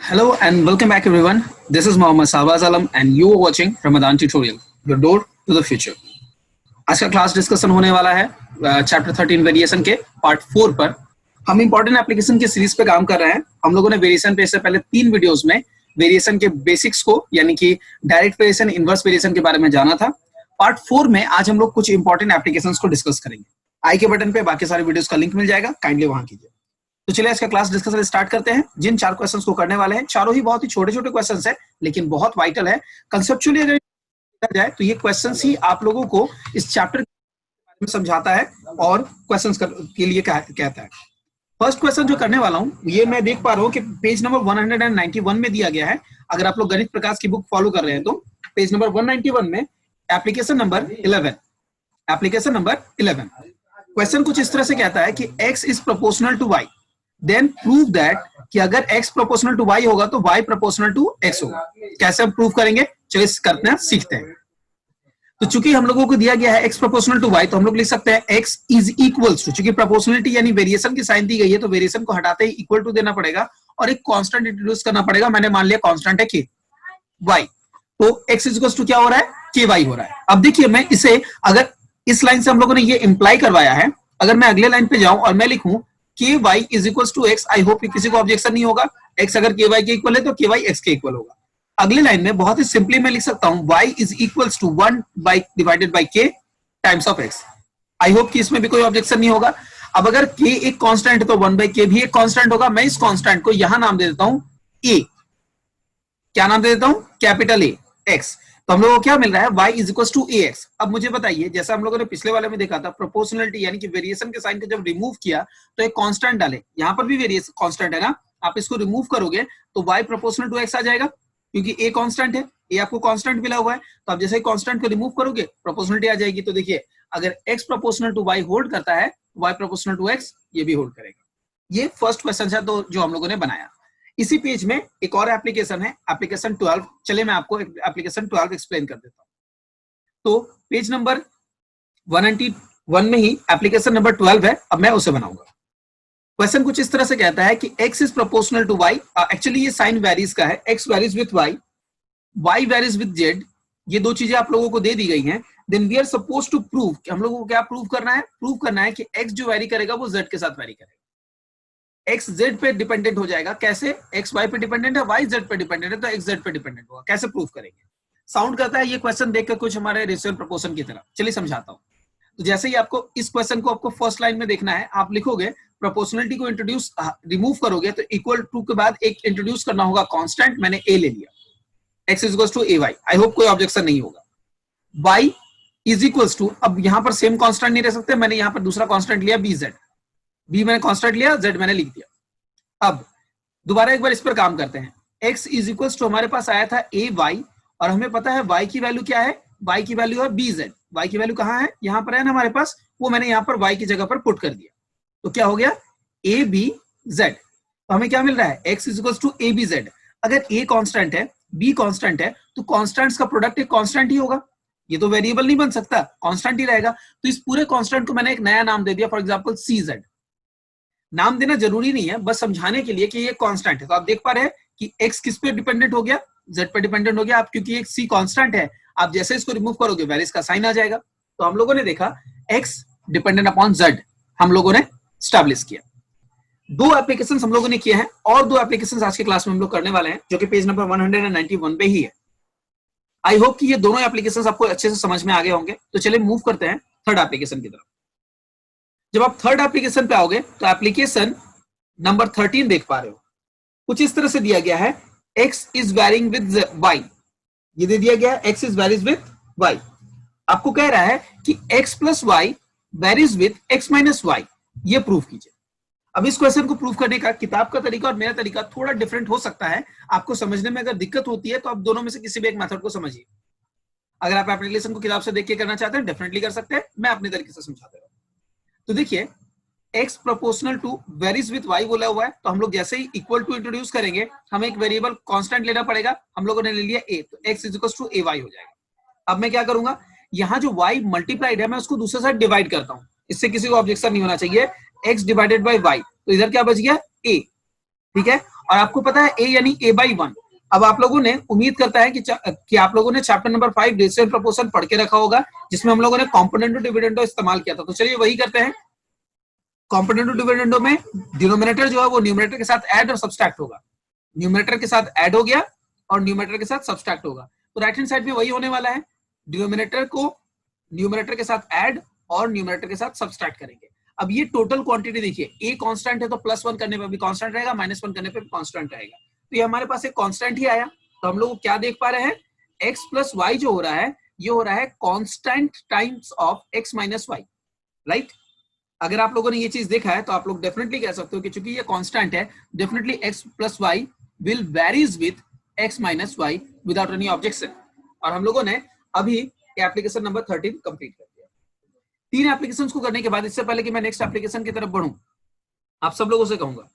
Hello and welcome back everyone. This is Mohammad Sahbaz Alam and you are watching Ramadan Tutorial, your door to the future. आज का class discussion होने वाला है chapter 13 variation के part 4 पर। हम important application की series पे काम कर रहे हैं। हम लोगों ने वेरिएशन पे इससे पहले 3 वीडियोस में वेरिएशन के बेसिक्स को यानी कि डायरेक्ट वेरिएशन, इनवर्स वेरिएशन के बारे में जाना था। पार्ट 4 में आज हम लोग कुछ इंपॉर्टेंट एप्लीकेशंस को डिस्कस करेंगे। आई के बटन पे बाकी सारे वीडियोस का लिंक मिल जाएगा, काइंडली वहां कीजिए। तो चलिए आज का क्लास डिस्कशन स्टार्ट करते हैं। जिन 4 क्वेश्चंस को करने वाले हैं, चारों ही बहुत ही छोटे छोटे क्वेश्चंस हैं, लेकिन बहुत वाइटल है। कंसेप्चुअली अगर देखा जाए तो ये क्वेश्चंस ही आप लोगों को इस चैप्टर में समझाता है और क्वेश्चंस के लिए कहता है। फर्स्ट क्वेश्चन जो करने वाला हूं, ये मैं देख पा रहा हूं कि पेज नंबर 191 में दिया गया है। अगर आप लोग गणित प्रकाश की बुक फॉलो कर रहे हैं तो पेज नंबर 191 में एप्लीकेशन नंबर 11 क्वेश्चन कुछ इस तरह से कहता है कि x is proportional to y, then prove that कि अगर x प्रोपोर्शनल टू y होगा तो y प्रोपोर्शनल टू x होगा। कैसे हम प्रूव करेंगे, चलिए करते हैं, सीखते हैं। तो चूंकि हम लोगों को दिया गया है x प्रोपोर्शनल टू y, तो हम लोग लिख सकते हैं x इज इक्वल्स टू, चूंकि प्रोपोर्शनलिटी यानी वेरिएशन की साइन दी गई है तो वेरिएशन को हटाते ही इक्वल टू देना पड़ेगा और एक कांस्टेंट इंट्रोड्यूस करना पड़ेगा। मैंने मान लिया कांस्टेंट है k y, तो x इज इक्वल्स टू क्या हो रहा है, ky हो रहा है। अब देखिए मैं इसे, अगर इस लाइन से हम लोगों ने ये इंप्लाई करवाया है, अगर मैं अगले लाइन पे जाऊं और मैं लिखूं ky is equals to x, I hope किसी को ऑब्जेक्शन नहीं होगा। x अगर ky के इक्वल है तो ky x के इक्वल होगा। अगले लाइन में बहुत ही सिंपली मैं लिख सकता हूं y is equals to 1 divided by k times of x। I hope कि इसमें भी कोई ऑब्जेक्शन नहीं होगा। अब अगर k एक कांस्टेंट है तो 1 बाय k भी एक कांस्टेंट होगा। मैं इस कांस्टेंट को यहां नाम दे देता हूं a। क्या नाम दे देता हूं, कैपिटल A x। तो हम लोगों को क्या मिल रहा है, y is equal to ax। अब मुझे बताइए, जैसा हम लोगों ने पिछले वाले में देखा था, प्रोपोर्शनलिटी यानी कि वेरिएशन के साइन को जब रिमूव किया तो एक कांस्टेंट डाले। यहाँ पर भी वेरिएशन कांस्टेंट है ना, आप इसको रिमूव करोगे तो y प्रोपोर्शनल टू x आ जाएगा, क्योंकि a कांस्टेंट है, a आपको कांस्टेंट मिला हुआ है। तो आप जैसे ही कांस्टेंट को रिमूव करोगे प्रोपोर्शनलिटी आ जाएगी। तो देखिए, अगर x proportional to y hold करता है, y प्रोपोर्शनल टू x ये भी होल्ड करेगा। ये फर्स्ट क्वेश्चन है तो जो हम लोगों ने बनाया। इसी पेज में एक और एप्लीकेशन है, एप्लीकेशन 12। चलिए मैं आपको एप्लीकेशन 12 एक्सप्लेन कर देता हूं। तो पेज नंबर 191 में ही एप्लीकेशन नंबर 12 है। अब मैं उसे बनाऊंगा। क्वेश्चन कुछ इस तरह से कहता है कि x is proportional to y। Actually ये साइन वेरीज का है, x varies with y, y varies with z। ये दो चीजें आप लोगों को दे दी गई हैं। Then we are suppose to prove, हम लोगों को क्या प्रूव करना है, प्रूव करना है कि x जो वेरी करेगा वो z के साथ वेरी करेगा। x z पे डिपेंडेंट हो जाएगा। कैसे, x y पे डिपेंडेंट है, y z पे डिपेंडेंट है, तो x z पे डिपेंडेंट होगा। कैसे प्रूव करेंगे। साउंड करता है ये क्वेश्चन देखकर कुछ हमारे रेशियल प्रोपोर्शन की तरह। चलिए समझाता हूं। तो जैसे ही आपको इस क्वेश्चन को आपको फर्स्ट लाइन में देखना है, आप लिखोगे प्रोपोर्शनलिटी को इंट्रोड्यूस रिमूव करोगे तो इक्वल टू के बाद एक इंट्रोड्यूस करना होगा कांस्टेंट। मैंने a ले लिया, x is equals to ay। I hope कोई ऑब्जेक्शन नहीं होगा। y इज इक्वल्स टू, अब यहां पर सेम कांस्टेंट नहीं रह सकते, मैंने यहां पर दूसरा कांस्टेंट लिया bz। b मैंने कांस्टेंट लिया, z मैंने लिख दिया। अब दोबारा एक बार इस पर काम करते हैं। x इज इक्वल्स टू हमारे पास आया था ay और हमें पता है y की वैल्यू क्या है, y की वैल्यू है bz। y की वैल्यू कहां है, यहां पर है ना हमारे पास, वो मैंने यहां पर y की जगह पर पुट कर दिया। तो क्या हो गया, abz। तो हमें क्या मिल रहा है, x is equals to abz। अगर a कांस्टेंट है, b कांस्टेंट है, तो कांस्टेंट्स का प्रोडक्ट एक कांस्टेंट ही होगा। ये तो वेरिएबल नहीं बन सकता, कांस्टेंट ही रहेगा। तो इस पूरे कांस्टेंट को मैंने एक नया नाम दे दिया, फॉर एग्जांपल cz। नाम देना जरूरी नहीं है, बस समझाने के लिए कि ये कांस्टेंट है। तो आप देख पा रहे हैं कि x किस पे डिपेंडेंट हो गया, z पे डिपेंडेंट हो गया। आप क्योंकि एक c कांस्टेंट है, आप जैसे इसको रिमूव करोगे वेरिएस का साइन आ जाएगा। तो हम लोगों ने देखा x डिपेंडेंट अपॉन z, हम लोगों ने स्टैब्लिश किया। 2 एप्लीकेशंस हम लोगों ने किए हैं और 2 एप्लीकेशंस आज के क्लास में हम लोग करने वाले हैं, जो कि पेज नंबर 191 पे ही है। आई होप कि ये दोनों एप्लीकेशंस आपको अच्छे से समझ में आ गए होंगे। तो चलिए मूव करते हैं थर्ड एप्लीकेशन की तरफ। जब आप थर्ड एप्लीकेशन पे आओगे तो एप्लीकेशन नंबर 13 देख पा रहे हो। कुछ इस तरह से दिया गया है, x is varying with y। ये दे दिया गया है x is varies with y। आपको कह रहा है कि x plus y varies with x minus y. ये प्रूव कीजिए। अब इस क्वेश्चन को प्रूव करने का किताब का तरीका और मेरा तरीका थोड़ा डिफरेंट हो सकता है। आपको समझने में अगर दिक्कत होती है तो आप दोनों में से किसी भी एक मेथड को समझिए। अगर आप एप्लीकेशन को किताब से देख के करना चाहते हैं, डेफिनेटली कर सकते हैं, मैं अपने तरीके से समझाता हूं। तो देखिए, x proportional to varies with y बोला हुआ है, तो हम लोग जैसे ही इक्वल टू इंट्रोड्यूस करेंगे, हमें एक वेरिएबल कांस्टेंट लेना पड़ेगा। हम लोगों ने ले लिया a, तो x is equal to ay हो जाएगा। अब मैं क्या करूंगा, यहाँ जो y मल्टीप्लाइड है मैं उसको दूसरे साइड डिवाइड करता हूँ। इससे किसी को ऑब्जेक्शन नहीं होना चाहिए। x डिवाइडेड बाय y, तो इधर क्या बच गया a, ठीक है। और आपको पता है a यानी a/1। अब आप लोगों ने उम्मीद करता है कि आप लोगों ने chapter number 5 ratio and proportion पढ़ के रखा होगा, जिसमें हम लोगों ने कॉम्पोनेंटो डिविडेंडो इस्तेमाल किया था। तो चलिए वही करते हैं। कॉम्पोनेंटो डिविडेंडो में डिनोमिनेटर जो है वो न्यूमरेटर के साथ ऐड और सब्सट्रैक्ट होगा। न्यूमरेटर के साथ ऐड हो गया और न्यूमरेटर के साथ सब्सट्रैक्ट होगा, तो राइट हैंड साइड में वही होने वाला है। डिनोमिनेटर को न्यूमरेटर के साथ ऐड और न्यूमरेटर के साथ सब्सट्रैक्ट करेंगे। अब ये टोटल क्वांटिटी देखिए, ए कांस्टेंट है तो +1 करने पे भी कांस्टेंट रहेगा, -1 करने पे भी कांस्टेंट रहेगा। तो ये हमारे पास एक कांस्टेंट ही आया। तो हम लोग क्या देख पा रहे हैं, x + y जो हो रहा है ये हो रहा है constant times of x - y, right. अगर आप लोगों ने ये चीज देखा है तो आप लोग डेफिनेटली कह सकते हो कि चूंकि ये कांस्टेंट है, definitely x + y will varies with x - y without any objection. और हम लोगों ने अभी एप्लीकेशन नंबर 13 कंप्लीट कर दिया। 3 एप्लीकेशंस को करने के बाद, इससे पहले कि मैं नेक्स्ट एप्लीकेशन की तरफ बढ़ूं, आप सब लोगों से कहूंगा,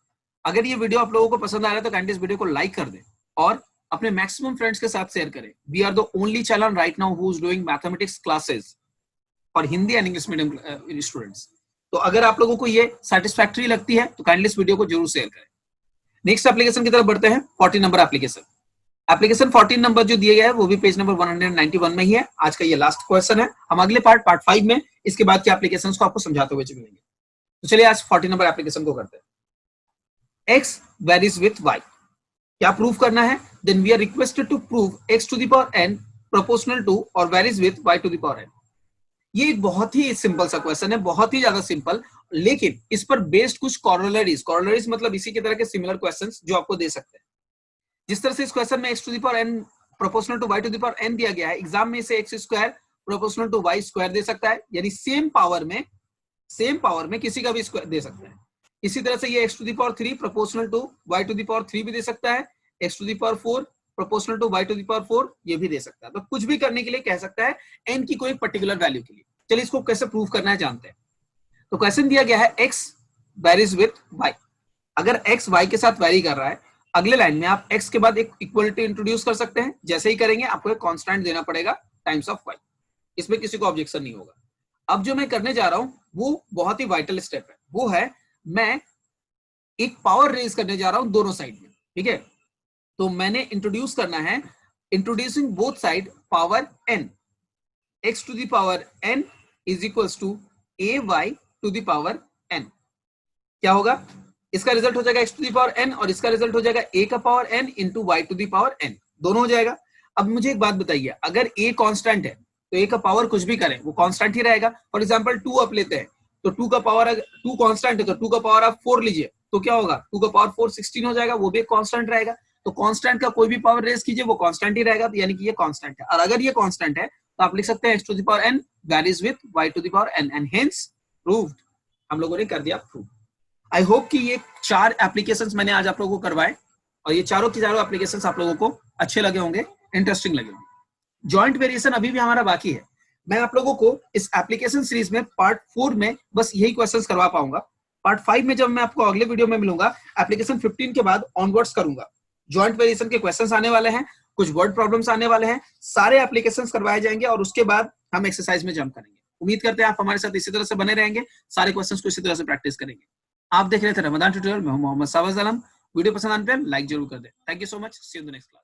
अगर ये वीडियो आप लोगों को पसंद आ रहा है तो काइंडली इस वीडियो को लाइक कर दें और अपने मैक्सिमम फ्रेंड्स के साथ शेयर करें। We are the only channel right now who is doing mathematics classes for Hindi and English medium students. तो अगर आप लोगों को ये सेटिस्फैक्टरी लगती है तो काइंडली इस वीडियो को जरूर शेयर करें। नेक्स्ट एप्लीकेशन की तरफ बढ़ते हैं, 14 नंबर एप्लीकेशन। एप्लीकेशन 14 नंबर जो दिया गया है वो भी पेज नंबर 191 में ही है। आज का ये लास्ट क्वेश्चन है। हम अगले पार्ट 5 में इसके बाद के एप्लीकेशंस को आपको समझाते हुए चलेंगे। तो चलिए आज 14 नंबर एप्लीकेशन को करते हैं। x varies with y, क्या प्रूव करना है? Then we are requested to prove x to the power n proportional to और varies with y to the power n। ये एक बहुत ही सिंपल सा क्वेश्चन है, बहुत ही ज्यादा सिंपल, लेकिन इस पर बेस्ड कुछ कॉरोलरीज मतलब इसी की तरह के सिमिलर क्वेश्चंस जो आपको दे सकते हैं। जिस तरह से इस क्वेश्चन में x to the power n proportional to y to the power n दिया गया है, एग्जाम में इसे x² प्रोपोर्शनल टू y² दे सकता है, यानी सेम पावर में किसी का भी स्क्वायर दे सकता है। इसी तरह से ये x to the power 3 proportional to y to the power 3 भी दे सकता है, x to the power 4 proportional to y to the power 4 ये भी दे सकता है। तो कुछ भी करने के लिए कह सकता है n की कोई पर्टिकुलर वैल्यू के लिए। चलिए इसको कैसे प्रूव करना है जानते हैं। तो क्वेश्चन दिया गया है x वेरीज विद y। अगर x y के साथ वेरी कर रहा है, अगले लाइन में आप x के बाद एक इक्वलिटी इंट्रोड्यूस कर सकते हैं। जैसे ही करेंगे आपको एक कांस्टेंट देना पड़ेगा टाइम्स ऑफ y। इसमें किसी को ऑब्जेक्शन नहीं होगा। अब जो मैं करने जा रहा हूं वो बहुत ही वाइटल स्टेप है, वो है मैं एक पावर रेज करने जा रहा हूं दोनों साइड में, ठीक है। तो मैंने इंट्रोड्यूस करना है, introducing both side power n, x to the power n is equals to ay to the power n। क्या होगा? इसका रिजल्ट हो जाएगा x to the power n और इसका रिजल्ट हो जाएगा a का power n into y to the power n, दोनों हो जाएगा। अब मुझे एक बात बताइए, अगर a कांस्टेंट है तो a का पावर कुछ भी करें वो कांस्टेंट ही रहेगा। फॉर एग्जांपल 2 आप लेते हैं तो 2 का पावर, 2 कांस्टेंट है तो 2 का पावर आप 4 लीजिए तो क्या होगा? 2 का पावर 4 16 हो जाएगा, वो भी कांस्टेंट रहेगा। तो कांस्टेंट का कोई भी पावर रेज कीजिए वो कांस्टेंट ही रहेगा, तो यानी कि ये कांस्टेंट है। और अगर ये कांस्टेंट है तो आप लिख सकते हैं x to the power n varies with y to the power n and hence proved। हम लोगों ने कर दिया प्रूव। आई होप कि ये 4 एप्लीकेशंस मैंने आज आप लोगों को करवाए और ये चारों की चारों एप्लीकेशंस आप लोगों को अच्छे लगे होंगे, इंटरेस्टिंग लगे होंगे। जॉइंट वेरिएशन अभी भी हमारा बाकी है। मैं आप लोगों को इस एप्लीकेशन सीरीज में पार्ट 4 में बस यही क्वेश्चंस करवा पाऊंगा। पार्ट 5 में जब मैं आपको अगले वीडियो में मिलूंगा, एप्लीकेशन 15 के बाद ऑनवर्ड्स करूंगा। जॉइंट वेरिएशन के क्वेश्चंस आने वाले हैं, कुछ वर्ड प्रॉब्लम्स आने वाले हैं, सारे एप्लीकेशंस करवाए जाएंगे और उसके बाद हम एक्सरसाइज में जंप करेंगे। उम्मीद करते हैं आप हमारे साथ इसी तरह से बने रहेंगे, सारे क्वेश्चंस को इसी तरह से प्रैक्टिस करेंगे। आप देख रहे थे रमजान ट्यूटोरियल, मैं हूं मोहम्मद सावज आलम। वीडियो पसंद आने पर लाइक जरूर कर दें। Thank you so much, see you in the next class.